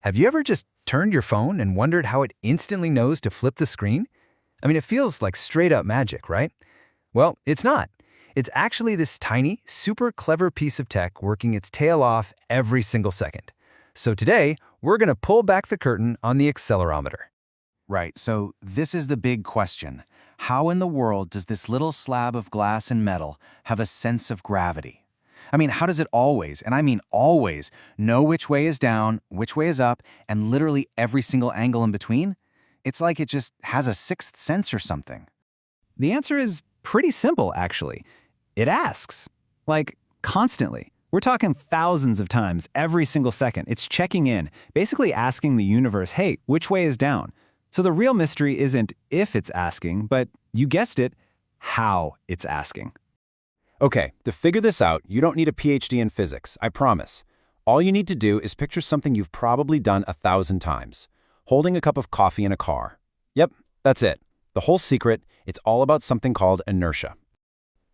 Have you ever just turned your phone and wondered how it instantly knows to flip the screen? I mean, it feels like straight-up magic, right? Well, it's not. It's actually this tiny, super clever piece of tech working its tail off every single second. So today, we're going to pull back the curtain on the accelerometer. Right, so this is the big question. How in the world does this little slab of glass and metal have a sense of gravity? I mean, how does it always, and I mean always, know which way is down, which way is up, and literally every single angle in between? It's like it just has a sixth sense or something. The answer is pretty simple, actually. It asks. Like, constantly. We're talking thousands of times every single second. It's checking in, basically asking the universe, hey, which way is down? So the real mystery isn't if it's asking, but you guessed it, how it's asking. Okay, to figure this out, you don't need a PhD in physics, I promise. All you need to do is picture something you've probably done 1,000 times. Holding a cup of coffee in a car. Yep, that's it. The whole secret, it's all about something called inertia.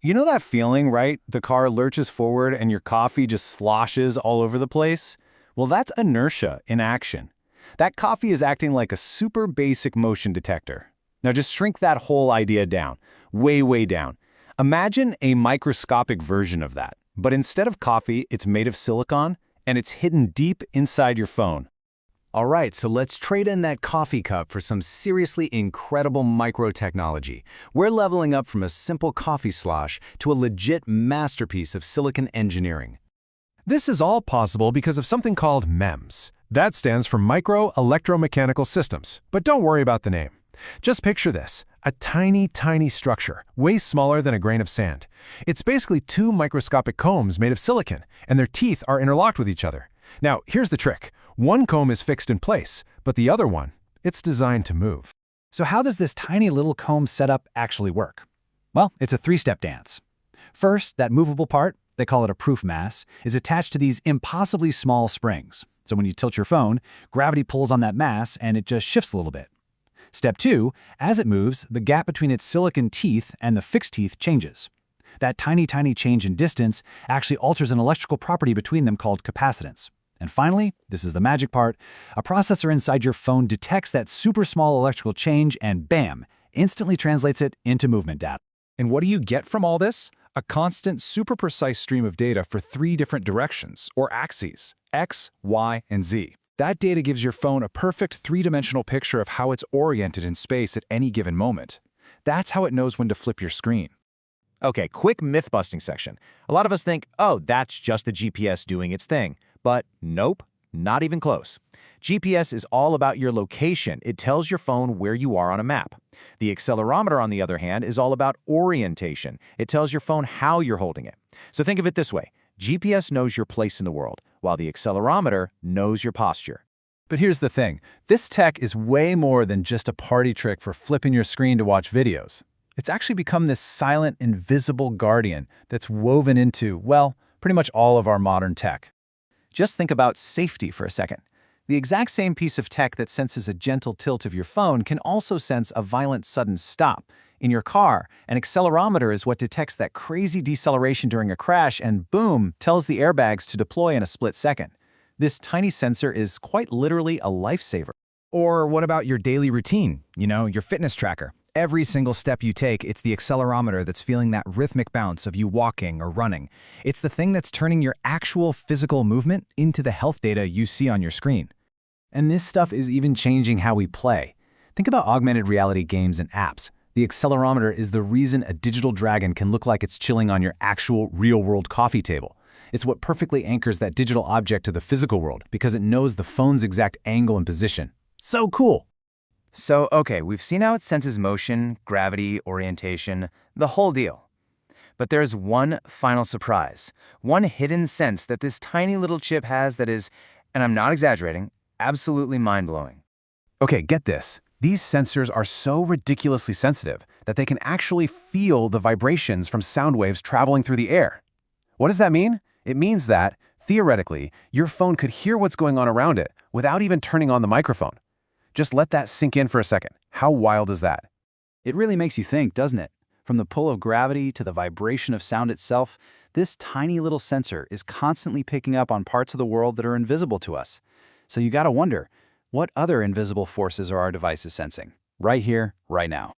You know that feeling, right? The car lurches forward and your coffee just sloshes all over the place? Well, that's inertia in action. That coffee is acting like a super basic motion detector. Now just shrink that whole idea down, way down. Imagine a microscopic version of that, but instead of coffee, it's made of silicon, and it's hidden deep inside your phone. All right, so let's trade in that coffee cup for some seriously incredible micro-technology. We're leveling up from a simple coffee slosh to a legit masterpiece of silicon engineering. This is all possible because of something called MEMS. That stands for Micro-Electro-Mechanical Systems, but don't worry about the name. Just picture this, a tiny structure, way smaller than a grain of sand. It's basically two microscopic combs made of silicon, and their teeth are interlocked with each other. Now, here's the trick. One comb is fixed in place, but the other one, it's designed to move. So how does this tiny little comb setup actually work? Well, it's a three-step dance. First, that movable part, they call it a proof mass, is attached to these impossibly small springs. So when you tilt your phone, gravity pulls on that mass and it just shifts a little bit. Step 2, as it moves, the gap between its silicon teeth and the fixed teeth changes. That tiny change in distance actually alters an electrical property between them called capacitance. And finally, this is the magic part, a processor inside your phone detects that super small electrical change and bam, instantly translates it into movement data. And what do you get from all this? A constant, super precise stream of data for 3 different directions, or axes, X, Y, and Z. That data gives your phone a perfect 3-dimensional picture of how it's oriented in space at any given moment. That's how it knows when to flip your screen. Okay, quick myth-busting section. A lot of us think, oh, that's just the GPS doing its thing. But nope, not even close. GPS is all about your location. It tells your phone where you are on a map. The accelerometer, on the other hand, is all about orientation. It tells your phone how you're holding it. So think of it this way. GPS knows your place in the world, while the accelerometer knows your posture. But here's the thing. This tech is way more than just a party trick for flipping your screen to watch videos. It's actually become this silent, invisible guardian that's woven into, well, pretty much all of our modern tech. Just think about safety for a second. The exact same piece of tech that senses a gentle tilt of your phone can also sense a violent sudden stop. In your car, an accelerometer is what detects that crazy deceleration during a crash and boom, tells the airbags to deploy in a split second. This tiny sensor is quite literally a lifesaver. Or what about your daily routine? Your fitness tracker. Every single step you take, it's the accelerometer that's feeling that rhythmic bounce of you walking or running. It's the thing that's turning your actual physical movement into the health data you see on your screen. And this stuff is even changing how we play. Think about augmented reality games and apps. The accelerometer is the reason a digital dragon can look like it's chilling on your actual real-world coffee table. It's what perfectly anchors that digital object to the physical world because it knows the phone's exact angle and position. So cool! So, okay, we've seen how it senses motion, gravity, orientation, the whole deal. But there's one final surprise, one hidden sense that this tiny little chip has that is, and I'm not exaggerating, absolutely mind-blowing. Okay, get this. These sensors are so ridiculously sensitive that they can actually feel the vibrations from sound waves traveling through the air. What does that mean? It means that, theoretically, your phone could hear what's going on around it without even turning on the microphone. Just let that sink in for a second. How wild is that? It really makes you think, doesn't it? From the pull of gravity to the vibration of sound itself, this tiny little sensor is constantly picking up on parts of the world that are invisible to us. So you gotta wonder, what other invisible forces are our devices sensing? Right here, right now.